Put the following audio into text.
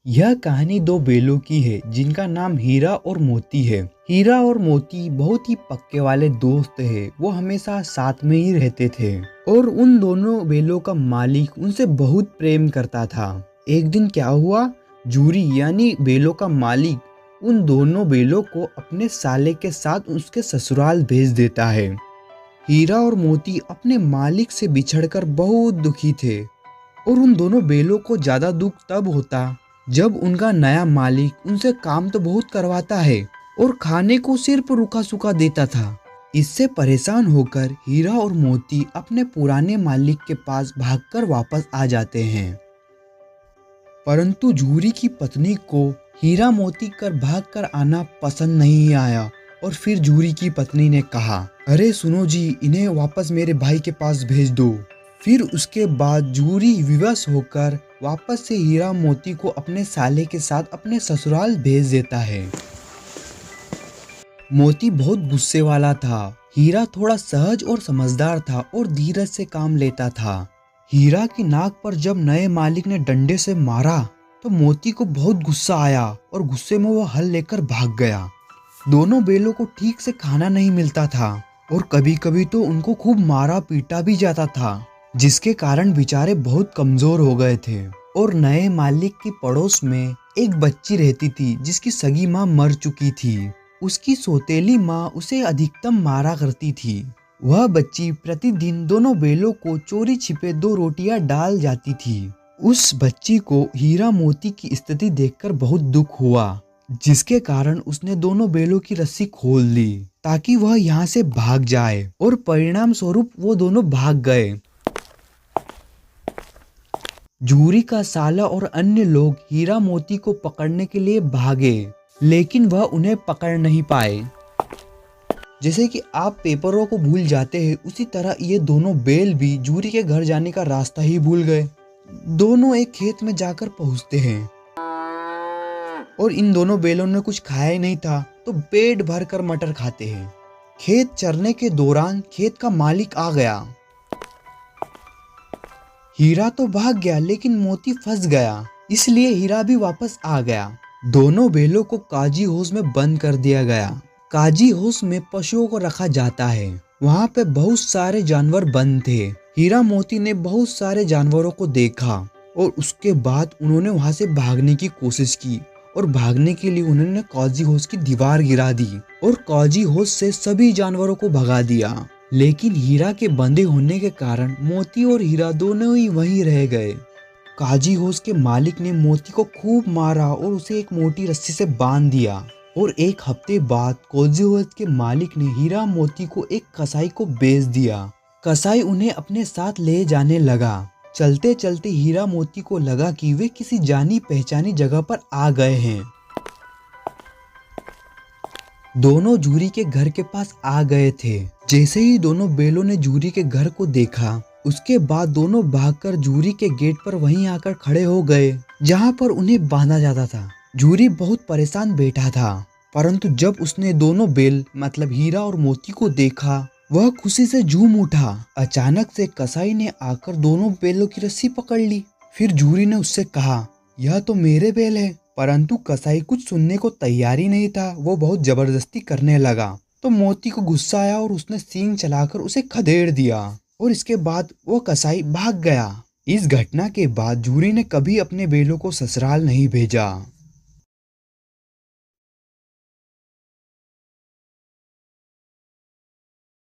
यह कहानी दो बेलों की है जिनका नाम हीरा और मोती है। हीरा और मोती बहुत ही पक्के वाले दोस्त है। वो हमेशा साथ में ही रहते थे और उन दोनों बेलों का मालिक उनसे बहुत प्रेम करता था। एक दिन क्या हुआ, जूरी यानी बेलों का मालिक उन दोनों बेलों को अपने साले के साथ उसके ससुराल भेज देता है। हीरा और मोती अपने मालिक से बिछड़कर बहुत दुखी थे और उन दोनों बेलों को ज्यादा दुख तब होता जब उनका नया मालिक उनसे काम तो बहुत करवाता है और खाने को सिर्फ रूखा सूखा देता था। इससे परेशान होकर हीरा और मोती अपने पुराने मालिक के पास भागकर वापस आ जाते हैं। परंतु जूरी की पत्नी को हीरा मोती कर भागकर आना पसंद नहीं आया और फिर जूरी की पत्नी ने कहा, अरे सुनो जी, इन्हें वापस मेरे भाई के पास भेज दो। फिर उसके बाद जूरी विवश होकर वापस से हीरा मोती को अपने साले के साथ अपने ससुराल भेज देता है। मोती बहुत गुस्से वाला था। हीरा थोड़ा सहज और समझदार था और धीरज से काम लेता था। हीरा की नाक पर जब नए मालिक ने डंडे से मारा तो मोती को बहुत गुस्सा आया और गुस्से में वो हल लेकर भाग गया। दोनों बेलों को ठीक से खाना नहीं मिलता था और कभी कभी तो उनको खूब मारा पीटा भी जाता था, जिसके कारण बेचारे बहुत कमजोर हो गए थे। और नए मालिक की पड़ोस में एक बच्ची रहती थी जिसकी सगी माँ मर चुकी थी। उसकी सौतेली माँ उसे अधिकतम मारा करती थी। वह बच्ची प्रतिदिन दोनों बेलों को चोरी छिपे 2 रोटियां डाल जाती थी। उस बच्ची को हीरा मोती की स्थिति देखकर बहुत दुख हुआ, जिसके कारण उसने दोनों बेलों की रस्सी खोल ली ताकि वह यहाँ से भाग जाए और परिणाम स्वरूप वो दोनों भाग गए। जूरी का साला और अन्य लोग हीरा मोती को पकड़ने के लिए भागे, लेकिन वह उन्हें पकड़ नहीं पाए। जैसे कि आप पेपरों को भूल जाते हैं, उसी तरह ये दोनों बेल भी जूरी के घर जाने का रास्ता ही भूल गए। दोनों एक खेत में जाकर पहुंचते हैं और इन दोनों बेलों ने कुछ खाया ही नहीं था तो पेट भर कर मटर खाते हैं। खेत चरने के दौरान खेत का मालिक आ गया। हीरा तो भाग गया लेकिन मोती फंस गया, इसलिए हीरा भी वापस आ गया। दोनों बेलों को काजी हाउस में बंद कर दिया गया। काजी हाउस में पशुओं को रखा जाता है। वहाँ पे बहुत सारे जानवर बंद थे। हीरा मोती ने बहुत सारे जानवरों को देखा और उसके बाद उन्होंने वहाँ से भागने की कोशिश की और भागने के लिए उन्होंने काजी हाउस की दीवार गिरा दी और काजी हाउस से सभी जानवरों को भगा दिया। लेकिन हीरा के बंधे होने के कारण मोती और हीरा दोनों ही वहीं रह गए। काजी हाउस के मालिक ने मोती को खूब मारा और उसे एक मोटी रस्सी से बांध दिया और एक हफ्ते बाद काजी हाउस के मालिक ने हीरा मोती को एक कसाई को बेच दिया। कसाई उन्हें अपने साथ ले जाने लगा। चलते चलते हीरा मोती को लगा कि वे किसी जानी पहचानी जगह पर आ गए हैं। दोनों जूरी के घर के पास आ गए थे। जैसे ही दोनों बेलों ने जूरी के घर को देखा, उसके बाद दोनों भागकर जूरी के गेट पर वहीं आकर खड़े हो गए जहां पर उन्हें बांधा जाता था। जूरी बहुत परेशान बैठा था, परंतु जब उसने दोनों बेल मतलब हीरा और मोती को देखा, वह खुशी से झूम उठा। अचानक से कसाई ने आकर दोनों बेलों की रस्सी पकड़ ली। फिर जूरी ने उससे कहा, यह तो मेरे बेल है। परंतु कसाई कुछ सुनने को तैयार ही नहीं था। वो बहुत जबरदस्ती करने लगा तो मोती को गुस्सा आया और उसने सींग चलाकर उसे खदेड़ दिया और इसके बाद वो कसाई भाग गया। इस घटना के बाद जूरी ने कभी अपने बेलों को ससुराल नहीं भेजा।